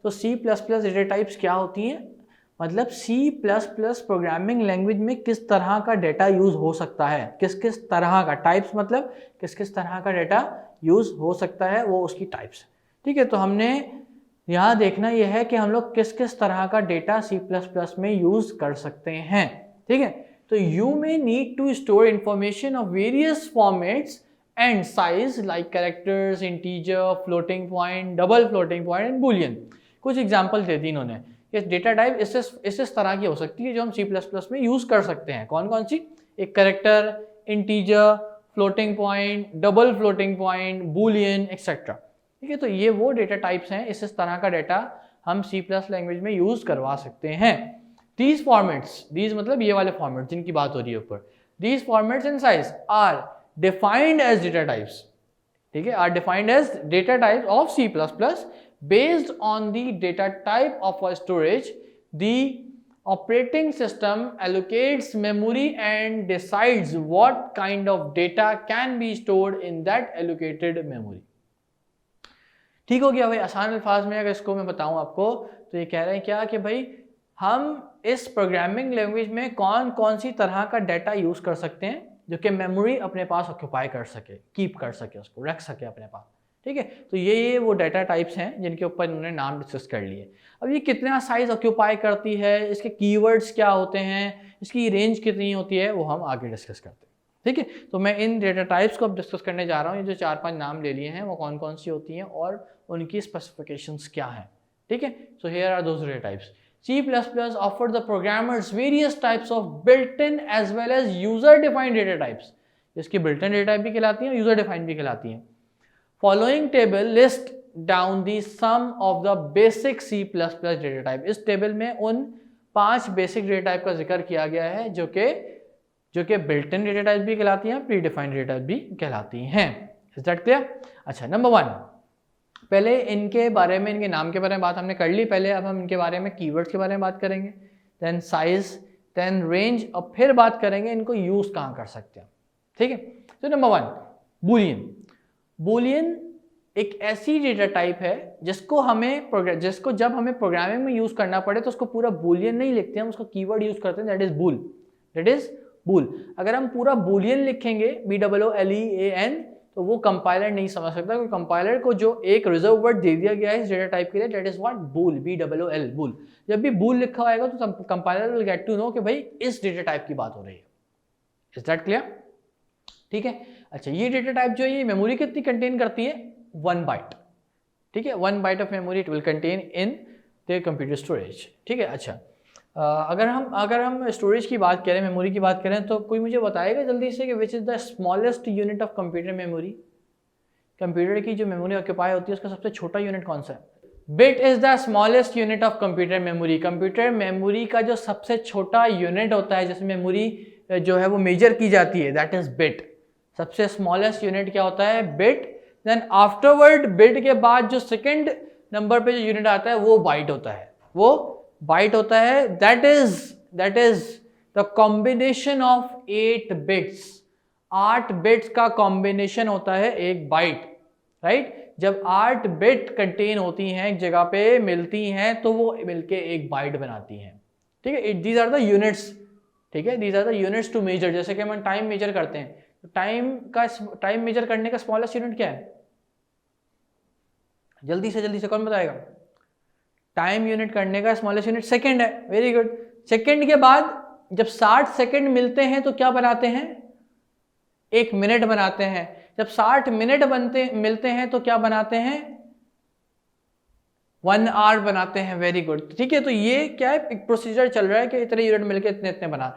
तो C++ data types क्या होती हैं, मतलब C++ प्रोग्रामिंग लैंग्वेज में किस तरह का डेटा यूज हो सकता है, किस किस तरह का, टाइप्स मतलब किस किस तरह का डेटा यूज हो सकता है, वो उसकी टाइप्स। ठीक है, तो हमने यहाँ देखना यह है कि हम लोग किस किस तरह का डेटा C++ में यूज कर सकते हैं। ठीक है, तो you may need to store information of various formats and size like characters, integer, floating point, double floating point and boolean. कुछ एग्जांपल दे दी इन्होंने। ये डेटा टाइप इस तरह की हो सकती है जो हम C++ में यूज कर सकते हैं। कौन कौन सी? एक character, integer, floating point, double floating point, Boolean etcetera. ठीक है, तो ये वो डेटा टाइप्स हैं, इस तरह का डेटा हम C+ लैंग्वेज में यूज करवा सकते हैं। These formats, these मतलब ये वाले फॉर्मेट जिनकी बात हो रही है ऊपर, these formats and size are defined as data types, ठीक है, are defined as data types of C++ based on the data type of a storage. The operating system allocates memory and decides what kind of data can be stored in that allocated memory. ठीक हो गया भाई, आसान अल्फाज में अगर इसको मैं बताऊं आपको तो ये कह रहे हैं क्या कि भाई हम इस प्रोग्रामिंग लैंग्वेज में कौन कौन सी तरह का डाटा यूज कर सकते हैं जो कि मेमोरी अपने पास ऑक्यूपाई कर सके, कीप कर सके, उसको रख सके अपने पास। ठीक है, तो ये वो डाटा टाइप्स हैं जिनके ऊपर इन्होंने नाम डिस्कस कर लिए। अब ये कितना साइज ऑक्यूपाई करती है, इसके कीवर्ड्स क्या होते हैं, इसकी रेंज कितनी होती है, वो हम आगे डिस्कस करते हैं। ठीक है, तो मैं इन डेटा टाइप्स को अब डिस्कस करने जा रहा हूँ। ये जो 4-5 नाम ले लिए हैं वो कौन कौन सी होती हैं और उनकी स्पेसिफिकेशंस क्या हैं। ठीक है, so here are those data types. C++ offered the programmers various types of built-in as well as user-defined data types. इसकी built-in data type भी कहलाती हैं, user-defined भी कहलाती हैं। Following table list down the sum of the basic C++ data type. इस table में उन 5 बेसिक डेटा टाइप का जिक्र किया गया है जो कि built-in डेटा टाइप भी कहलाती हैं, प्री-डिफाइंड डेटा टाइप भी कहलाती हैं। Is that clear? अच्छा, नंबर 1, पहले इनके बारे में, इनके नाम के बारे में बात हमने कर ली पहले। अब हम इनके बारे में कीवर्ड्स के बारे में बात करेंगे, देन साइज, देन रेंज, और फिर बात करेंगे इनको यूज कहाँ कर सकते हैं। ठीक है, तो नंबर 1, बूलियन। बूलियन एक ऐसी डेटा टाइप है जिसको जब हमें प्रोग्रामिंग में यूज करना पड़े तो उसको पूरा बूलियन नहीं लिखते हैं, हम उसको कीवर्ड यूज करते हैं, that is bool, that is bool. अगर हम पूरा बूलियन लिखेंगे BOOLEAN तो वो कंपाइलर नहीं समझ सकता, क्योंकि कंपाइलर को जो एक रिजर्व वर्ड दे दिया गया है इस डेटा टाइप के लिए, that is what, bool, BOOL, bool. जब भी बूल लिखा होगा तो compiler will get to know कि भाई इस डेटा टाइप की बात हो रही है। Is that clear? ठीक है, अच्छा, ये डेटा टाइप जो है ये मेमोरी कितनी कंटेन करती है? 1 बाइट। ठीक है, 1 byte of memory it will contain in the computer storage. ठीक है, अच्छा, अगर हम स्टोरेज की बात करें, मेमोरी की बात करें, तो कोई मुझे बताएगा जल्दी से कि which is the smallest unit of computer memory? Computer की जो मेमोरी ऑक्यूपाई होती है उसका सबसे छोटा यूनिट कौन सा है? Bit is the smallest unit of computer memory. Computer memory का जो सबसे छोटा यूनिट होता है जिसमें मेमोरी जो है वो मेजर की जाती है, दैट इज बिट। सबसे स्मॉलेस्ट यूनिट क्या होता है? बिट। देन आफ्टरवर्ड, बिट के बाद जो सेकेंड नंबर पे जो यूनिट आता है वो बाइट होता है, वो बाइट होता है। That is the combination of 8 bits. 8 bits का कॉम्बिनेशन होता है एक बाइट, राइट? जब 8 बिट कंटेन होती हैं एक जगह पे मिलती हैं तो वो मिलके एक बाइट बनाती हैं। ठीक है, दीज आर द यूनिट्स। ठीक है, these are the units to measure. जैसे कि हम टाइम मेजर करते हैं तो टाइम मेजर करने का स्मॉलेस्ट यूनिट क्या है? जल्दी से कौन बताएगा? टाइम यूनिट करने का स्मॉलेस्ट यूनिट सेकंड है। Very good. सेकंड के बाद जब 60 सेकंड मिलते हैं तो क्या बनाते हैं? 1 मिनट बनाते हैं। जब 60 मिनट मिलते हैं तो क्या बनाते हैं? 1 आवर बनाते हैं। Very good. ठीक है, तो ये क्या है, एक प्रोसीजर चल रहा है कि इतने यूनिट मिलके इतने बना।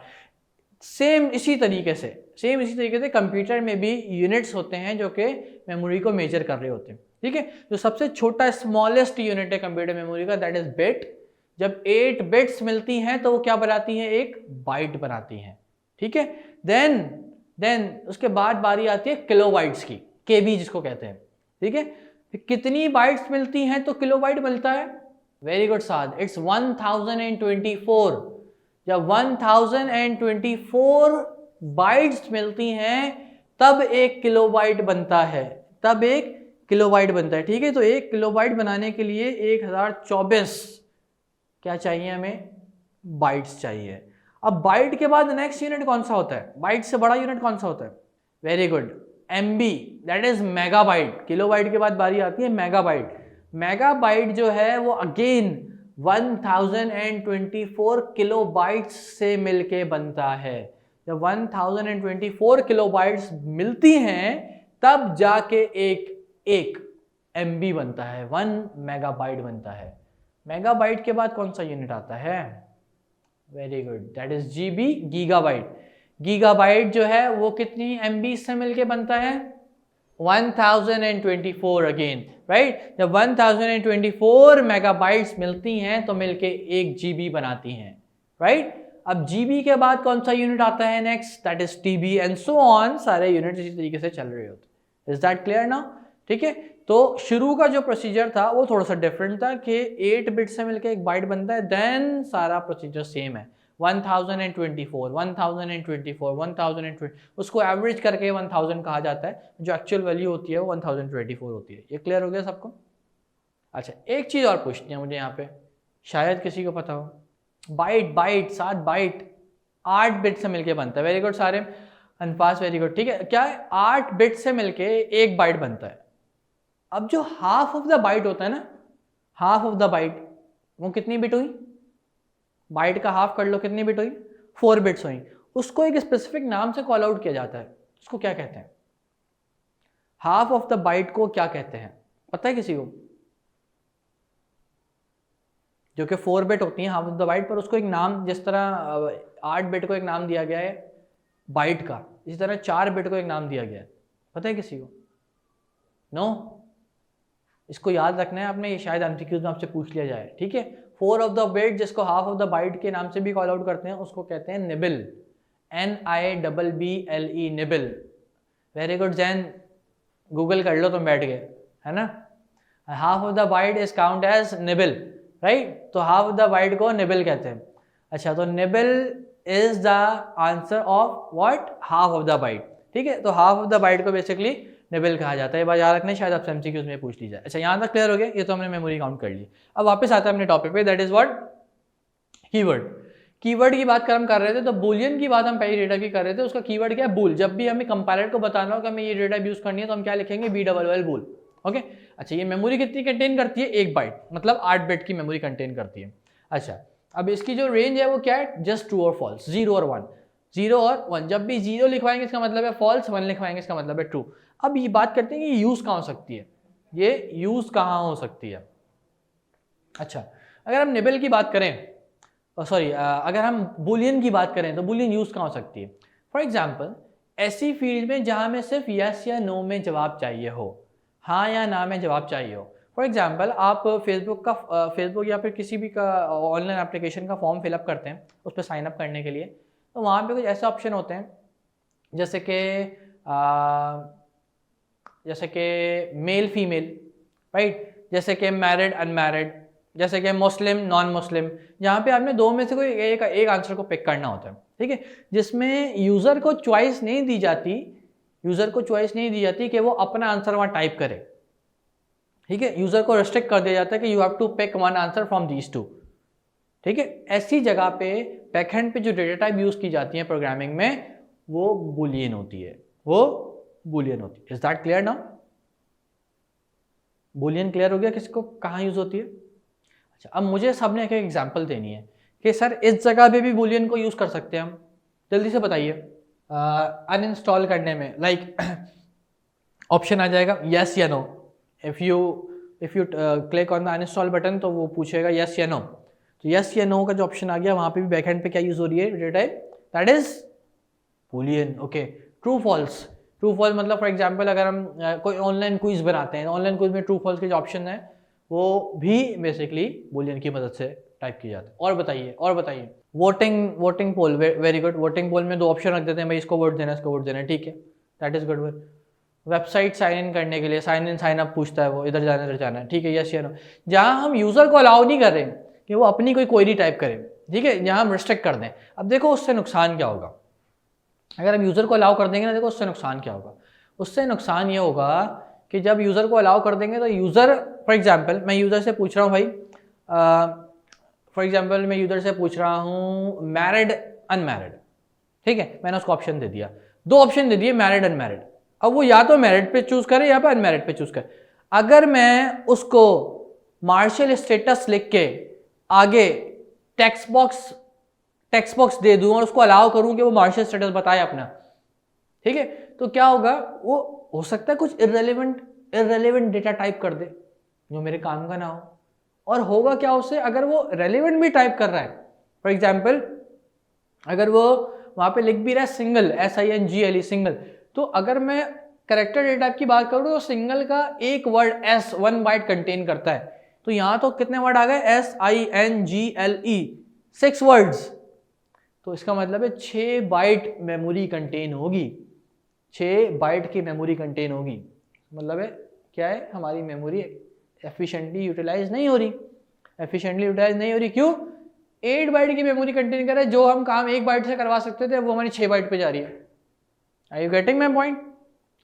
सेम इसी तरीके से कंप्यूटर में भी यूनिट्स होते हैं जो कि मेमोरी को मेजर कर रहे होते हैं। ठीक है, जो सबसे छोटा स्मॉलेस्ट यूनिट है कंप्यूटर मेमोरी का, दैट इज बिट। जब 8 बिट्स मिलती हैं तो वो क्या बनाती हैं? एक बाइट बनाती हैं। ठीक है, देन उसके बाद बारी आती है किलोबाइट्स की, केबी जिसको कहते हैं। ठीक है, कितनी बाइट्स मिलती हैं तो किलोबाइट मिलता है? Very good Saad, it's 1024। जब 1024 बाइट्स मिलती हैं तब एक किलोबाइट बनता है, तब एक किलोबाइट बनता है, ठीक है। तो 1 किलोबाइट बनाने के लिए 1024 क्या चाहिए हमें, बाइट्स चाहिए। अब बाइट के बाद नेक्स्ट यूनिट कौन सा होता है, बाइट से बड़ा यूनिट कौन सा होता है, very good, MB, that is megabyte. Kilobyte के बाद बारी आती है मेगाबाइट। मेगाबाइट जो है वो अगेन 1024 किलोबाइट्स से मिलके बनता है। जब 1024 किलोबाइट्स मिलती हैं तब जाके एक MB बनता है, 1 मेगाबाइट बनता है। मेगाबाइट के बाद कौन सा यूनिट आता है, very good, that is GB, gigabyte. Gigabyte जो है वो कितनी MB से मिलके बनता है, 1024 अगेन, राइट। जब 1024 मेगाबाइट्स मिलती हैं तो मिलके 1 GB बनाती हैं, राइट। अब GB के बाद कौन सा यूनिट आता है next, that is TB and so on, सारे यूनिट इसी तरीके से चल रहे होते। इज दैट क्लियर नाउ, ठीक है। तो शुरू का जो प्रोसीजर था वो थोड़ा सा डिफरेंट था कि 8 बिट से मिलके 1 बाइट बनता है, देन सारा प्रोसीजर सेम है। 1024, 1024, उसको एवरेज करके 1000 कहा जाता है, जो एक्चुअल वैल्यू होती है वो 1024 होती है। ये क्लियर हो गया सबको। अच्छा, एक चीज़ और पूछनी है मुझे यहाँ पे, शायद किसी को पता हो, बाइट 7 बाइट 8 बिट से मिलके बनता है, वेरी गुड सारे अनफास, वेरी गुड, ठीक है। क्या है, 8 बिट से मिलके 1 बाइट बनता है। अब जो हाफ ऑफ द बाइट होता है ना, हाफ ऑफ द बाइट वो कितनी बिट हुई, बाइट का हाफ कर लो, कितनी बिट हुई, 4 बिट्स हुई। उसको एक स्पेसिफिक नाम से कॉल आउट किया जाता है, उसको क्या कहते हैं, हाफ ऑफ द बाइट को क्या कहते हैं, पता है किसी को, जो कि 4 बिट होती है हाफ ऑफ द बाइट, पर उसको एक नाम, जिस तरह 8 बिट को एक नाम दिया गया है बाइट का, इसी तरह 4 बिट को एक नाम दिया गया है, पता है किसी को, नो। इसको याद रखना है आपने, ये शायद एमसीक्यूज में आपसे पूछ लिया जाए, ठीक है। 4 ऑफ द बिट जिसको हाफ ऑफ द बाइट के नाम से भी कॉल आउट करते हैं, उसको कहते हैं nibble, NIBBLE, nibble. Very good Jain, Google कर लो तुम बैठ गए, है ना। Half of the byte is count as nibble, right. तो हाफ ऑफ द बाइट को निबल कहते हैं। अच्छा, तो nibble is the answer of what, half of the byte, ठीक है। तो हाफ ऑफ द बाइट को बेसिकली निबल कहा जाता है। ये बात याद रखना, शायद आपसे एमसीक्यूज में पूछ ली जाए। अच्छा, यहाँ तक क्लियर हो गया, ये तो हमने मेमोरी काउंट कर ली। अब वापस आता है अपने टॉपिक पे, that is what, keyword. Keyword की बात हम कर रहे थे, तो बुलियन की बात हम पहले डेटा की कर रहे थे, उसका कीवर्ड क्या है, बुल। जब भी हमें कंपाइलर को बताना हो कि हमें ये डेटा यूज करनी है तो हम क्या लिखेंगे, BLL बुल, ओके। अच्छा, ये मेमोरी कितनी कंटेन करती है, 1 बाइट, मतलब 8 बिट की मेमोरी कंटेन करती है। अच्छा, अब इसकी जो रेंज है वो क्या है, जस्ट ट्रू और फॉल्स, 0 और 1, 0 और 1। जब भी 0 लिखवाएंगे इसका मतलब है फॉल्स, 1 लिखवाएंगे इसका मतलब है ट्रू। अब ये बात करते हैं कि यूज कहाँ हो सकती है, ये यूज कहाँ हो सकती है। अच्छा, अगर हम निबल की बात करें, सॉरी अगर हम बुलियन की बात करें तो बुलियन यूज कहाँ हो सकती है। फॉर एग्जाम्पल, ऐसी फील्ड में जहाँ में सिर्फ यस या नो में जवाब चाहिए हो, हाँ या ना में जवाब चाहिए हो। फॉर एग्जाम्पल, आप फेसबुक या फिर किसी भी का ऑनलाइन एप्लीकेशन का फॉर्म फिलअप करते हैं उस पर साइन अप करने के लिए, तो वहाँ पे कुछ ऐसे ऑप्शन होते हैं जैसे कि मेल फीमेल, राइट, जैसे कि मैरिड अनमैरिड, जैसे कि मुस्लिम नॉन मुस्लिम, जहाँ पे आपने 2 में से कोई एक आंसर को पिक करना होता है, ठीक है। जिसमें यूज़र को चॉइस नहीं दी जाती कि वो अपना आंसर वहाँ टाइप करे, ठीक है। यूज़र को रेस्ट्रिक्ट कर दिया जाता है कि you have to pick 1 answer from these 2, ठीक है। ऐसी जगह पे बैकएंड पे जो डेटा टाइप यूज़ की जाती है प्रोग्रामिंग में, वो बुलियन होती है, is that clear now. Boolean clear हो गया, किसको कहाँ यूज होती है। अच्छा, अब मुझे सबने एक एग्जांपल देनी है कि सर इस जगह पे भी बुलियन को यूज कर सकते हैं हम, जल्दी से बताइए। अनइंस्टॉल करने में लाइक ऑप्शन आ जाएगा यस या no, if you click on the uninstall button तो वो पूछेगा यस या नो। तो यस या नो का जो ऑप्शन आ गया, वहाँ पे भी बैकएंड पे क्या यूज हो रही है data type, that is boolean, okay. True false मतलब फॉर एग्जांपल अगर हम कोई ऑनलाइन क्विज बनाते हैं, ऑनलाइन क्विज में ट्रू फॉल्स के जो ऑप्शन है वो भी बेसिकली बुलियन की मदद से टाइप किया जाता है। और बताइए voting poll, very good. Voting poll में 2 ऑप्शन रख देते हैं, भाई इसको वोट देना, इसको वोट देना, ठीक है, that is good. Website sign in करने के लिए साइन इन साइन अप पूछता है, वो इधर जाना है, ठीक है, यस या नो। जहाँ हम यूजर को अलाउ नहीं कर रहे कि वो अपनी कोई क्वेरी टाइप करे, ठीक है, यहाँ हम रिस्ट्रिक्ट कर दें। अब देखो उससे नुकसान क्या होगा, अगर हम यूज़र को अलाउ कर देंगे ना, देखो उससे नुकसान क्या होगा। उससे नुकसान ये होगा कि जब यूज़र को अलाउ कर देंगे तो यूज़र, फॉर एग्जांपल मैं यूज़र से पूछ रहा हूँ भाई, फॉर एग्जांपल मैं यूज़र से पूछ रहा हूँ मैरिड अनमैरिड, ठीक है, मैंने उसको ऑप्शन दे दिया, 2 ऑप्शन दे दिए मैरिड अनमैरिड। अब वो या तो मैरिड पे चूज करे या फिर अनमैरिड पे चूज करे। अगर मैं उसको मार्शल स्टेटस लिख के आगे टेक्स्ट बॉक्स दे दूं और उसको अलाउ करूं कि वो मार्शल स्टेटस बताए अपना, ठीक है, तो क्या होगा, वो हो सकता है कुछ इररेलेवेंट डेटा टाइप कर दे जो मेरे काम का ना हो। और होगा क्या उससे, अगर वो रेलेवेंट भी टाइप कर रहा है, फॉर एग्जाम्पल अगर वो वहां पे लिख भी रहा है सिंगल, SINGLE सिंगल, तो अगर मैं कैरेक्टर डेटा टाइप की बात करूं तो सिंगल का एक वर्ड S 1 बाइट कंटेन करता है। तो यहां तो कितने वर्ड आ गए, SINGLE 6 वर्ड्स, तो इसका मतलब है 6 बाइट मेमोरी कंटेन होगी, 6 बाइट की मेमोरी कंटेन होगी। मतलब है क्या है, हमारी मेमोरी एफिशिएंटली यूटिलाइज नहीं हो रही। क्यों? 8 बाइट की मेमोरी कंटेन कर रहा है, जो हम काम 1 बाइट से करवा सकते थे वो हमारी 6 बाइट पे जा रही है। Are you getting my point?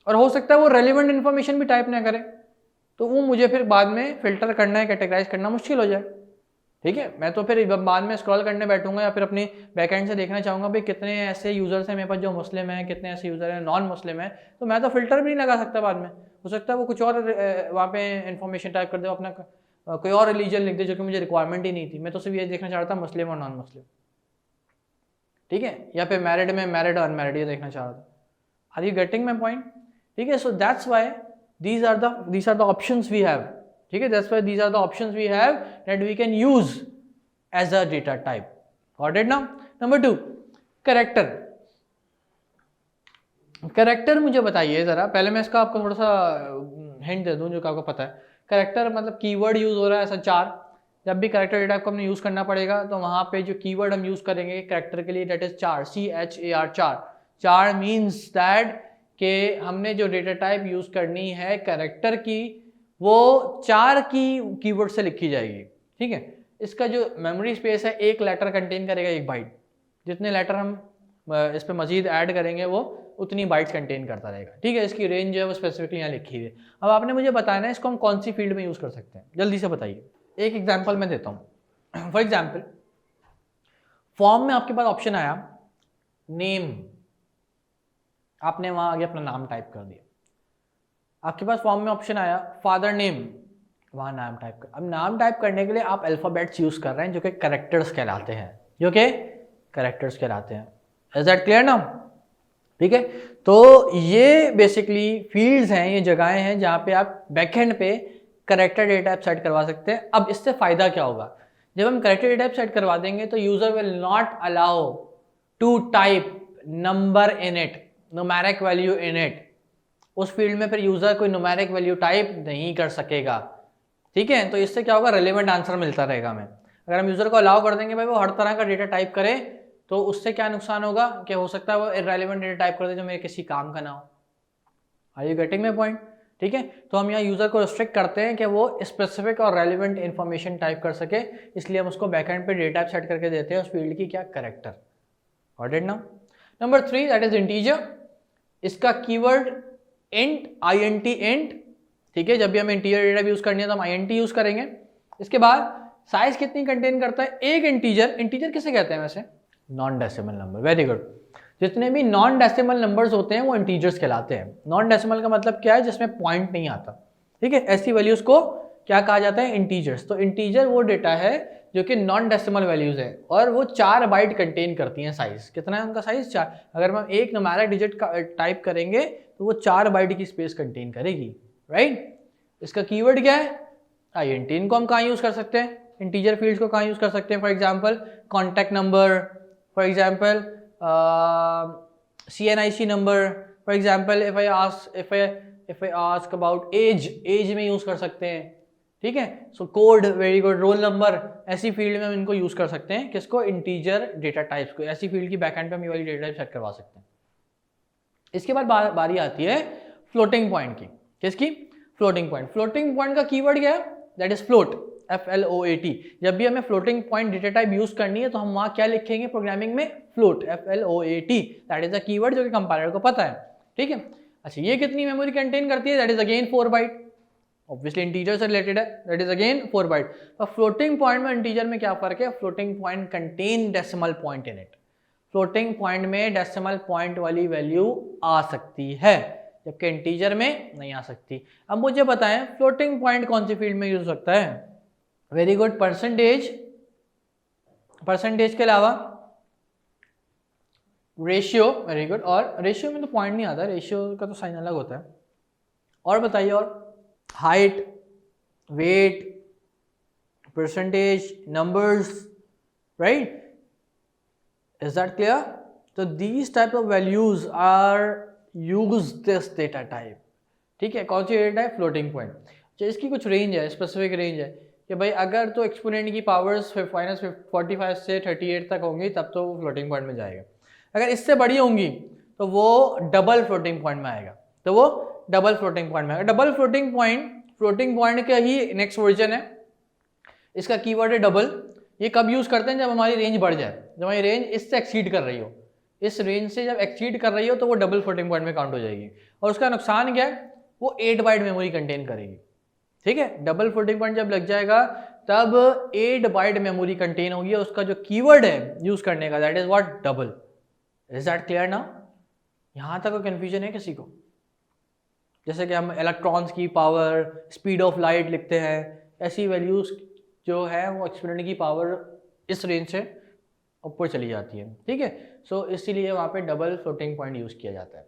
और हो सकता है वो रेलिवेंट इन्फॉर्मेशन भी टाइप ना करे, तो वो मुझे फिर बाद में फिल्टर करना है, कैटेगराइज करना मुश्किल हो जाए, ठीक है। मैं तो फिर बाद में स्क्रॉल करने बैठूंगा या फिर अपनी बैकएंड से देखना चाहूंगा भाई कितने ऐसे यूजर्स हैं मेरे पास जो मुस्लिम हैं, कितने ऐसे यूजर हैं नॉन मुस्लिम हैं, तो मैं तो फिल्टर भी नहीं लगा सकता बाद में। हो सकता है वो कुछ और वहाँ पे इन्फॉर्मेशन टाइप कर दे, अपना कोई और रिलीजन लिख दे जो कि मुझे रिक्वायरमेंट ही नहीं थी। मैं तो सिर्फ ये देखना चाह रहा था मुस्लिम और नॉन मुस्लिम, ठीक है, या फिर मैरिड में मैरिड और अनमैरिड ये देखना चाह रहा था। Are you getting my point? ठीक है, so that's why these are the options we have, ठीक है, that's why these are the options we have that we can use as a data type. Got it now? Number 2, character मुझे बताइए जरा, पहले मैं इसका आपको थोड़ा सा हिंट दे दूं जो कि आपको पता है। कैरेक्टर मतलब कीवर्ड यूज हो रहा है ऐसा 4, जब भी कैरेक्टर डेटा को हमने यूज करना पड़ेगा तो वहां पे जो कीवर्ड हम यूज करेंगे कैरेक्टर के लिए that is 4, CHAR 4 means that कि हमने जो डेटा टाइप यूज करनी है कैरेक्टर की वो 4 की कीवर्ड से लिखी जाएगी, ठीक है। इसका जो मेमोरी स्पेस है 1 लेटर कंटेन करेगा 1 बाइट, जितने लेटर हम इस पे मजीद ऐड करेंगे वो उतनी बाइट्स कंटेन करता रहेगा, ठीक है। इसकी रेंज है वो स्पेसिफिकली यहाँ लिखी हुई है। अब आपने मुझे बताना है इसको हम कौन सी फील्ड में यूज कर सकते हैं, जल्दी से बताइए। एक एग्जाम्पल मैं देता हूँ। फॉर एग्जाम्पल फॉर्म में आपके पास ऑप्शन आया नेम, आपने वहां आगे अपना नाम टाइप कर दिया। आपके पास फॉर्म में ऑप्शन आया फादर नेम, वहां नाम टाइप कर। अब नाम टाइप करने के लिए आप अल्फाबेट्स यूज कर रहे हैं जो कि कैरेक्टर्स कहलाते हैं, इज दैट क्लियर नाउ? ठीक है, तो ये बेसिकली फील्ड्स हैं, ये जगहें हैं जहां पे आप बैकएंड पे कैरेक्टर डेटा टाइप सेट करवा सकते हैं। अब इससे फायदा क्या होगा, जब हम कैरेक्टर डेटा टाइप सेट करवा देंगे तो user will not allow to type number in it, numeric value in it. उस फील्ड में फिर यूजर कोई न्यूमेरिक वैल्यू टाइप नहीं कर सकेगा, ठीक है। तो इससे क्या होगा, रेलेवेंट आंसर मिलता रहेगा हमें। अगर हम यूजर को अलाउ कर देंगे भाई वो हर तरह का डेटा टाइप करे, तो उससे क्या नुकसान होगा कि हो सकता है वो इररेलेवेंट डेटा टाइप कर दे जो मेरे किसी काम का ना हो। Are you getting my point? ठीक है, तो हम यहाँ यूजर को रिस्ट्रिक्ट करते हैं कि वो स्पेसिफिक और रेलिवेंट इन्फॉर्मेशन टाइप कर सके, इसलिए हम उसको बैकएंड पे डेटा टाइप सेट करके देते हैं उस फील्ड की क्या, character. Got it now? Number 3 that is integer. इसका कीवर्ड इंट, INT इंट, ठीक है। जब भी हम इंटीजर डेटा यूज करनी है तो हम INT यूज करेंगे। इसके बाद साइज कितनी कंटेन करता है, एक इंटीजर किसे कहते हैं वैसे, non decimal number. Very good, जितने भी नॉन डेसिमल नंबर्स होते हैं वो इंटीजर्स कहलाते हैं। नॉन डेसिमल का मतलब क्या है, जिसमें पॉइंट नहीं आता, ठीक है। ऐसी वैल्यूज को क्या कहा जाता है, इंटीजर्स। तो इंटीजर वो डेटा है जो कि नॉन डेसिमल वैल्यूज है और वो 4 बाइट कंटेन करती हैं। साइज कितना है उनका, साइज 4। अगर हम एक न्यूमेरिक डिजिट का टाइप करेंगे तो वो 4 बाइट की स्पेस कंटेन करेगी, राइट। इसका कीवर्ड क्या है, INT। इनको हम कहाँ यूज कर सकते हैं, इंटीजर फील्ड्स को कहाँ यूज कर सकते हैं, for example contact number, for example CNIC number, for example if I ask about age में यूज कर सकते हैं, ठीक है। So code, very good, roll number, ऐसी फील्ड में हम इनको यूज कर सकते हैं। किसको, इंटीजर डेटा टाइप्स को। ऐसी फील्ड की बैकएंड पे हम ये वाली डेटा टाइप सेट करवा सकते हैं। इसके बाद बारी आती है फ्लोटिंग पॉइंट की। किसकी, फ्लोटिंग पॉइंट। फ्लोटिंग पॉइंट का कीवर्ड क्या है, दैट इज फ्लोट, FLOAT। जब भी हमें floating point data type use करनी है तो हम वहां क्या लिखेंगे प्रोग्रामिंग में, float, FLOAT। That is the keyword जो कि कंपाइलर को पता है, ठीक है। अच्छा ये कितनी मेमोरी कंटेन करती है, that is again 4 byte, obviously integer से रिलेटेड है, दैट इज अगेन 4 बाइट। अब फ्लोटिंग पॉइंट में इंटीजर में क्या फर्क है, floating point contain decimal point in it, floating point में डेसिमल पॉइंट वाली वैल्यू आ सकती है, जबकि इंटीजर में नहीं आ सकती। अब मुझे बताएं फ्लोटिंग पॉइंट कौन सी फील्ड में यूज हो सकता है, वेरी गुड, परसेंटेज, परसेंटेज के अलावा रेशियो, वेरी गुड, और रेशियो में तो पॉइंट नहीं आता, रेशियो का तो साइन अलग होता है। और बताइए, और height, weight, percentage, numbers, right, is that clear? तो these type of values are use this data type, ठीक है। कौन सी डेटा टाइप, फ्लोटिंग पॉइंट। तो इसकी कुछ रेंज है, स्पेसिफिक रेंज है कि भाई अगर तो एक्सपोनेंट की पावर्स -45 से 38 तक होंगी तब तो वो फ्लोटिंग पॉइंट में जाएगा, अगर इससे बड़ी होंगी तो वो डबल फ्लोटिंग पॉइंट में आएगा, तो वो डबल फ्लोटिंग पॉइंट में आएगा। डबल फ्लोटिंग पॉइंट का ही नेक्स्ट वर्जन है, इसका कीवर्ड है डबल। ये कब यूज करते हैं, जब हमारी रेंज बढ़ जाए, जब हमारी रेंज इससे एक्सीड कर रही हो, इस रेंज से जब एक्सीड कर रही हो तो वो डबल फ्लोटिंग पॉइंट में काउंट हो जाएगी। और उसका नुकसान क्या है, वो 8 बाइट मेमोरी कंटेन करेगी, ठीक है। डबल फ्लोटिंग पॉइंट जब लग जाएगा तब 8 बाइट मेमोरी कंटेन होगी, और उसका जो कीवर्ड है यूज करने का, that is what, double. Is that clear ना? यहां तक कोई कंफ्यूजन है किसी को? जैसे कि हम इलेक्ट्रॉन्स की पावर, स्पीड ऑफ लाइट लिखते हैं, ऐसी वैल्यूज जो है वो एक्सपोनेंट की पावर इस रेंज से ऊपर चली जाती है, ठीक है। सो इसीलिए वहाँ पे डबल फ्लोटिंग पॉइंट यूज किया जाता है।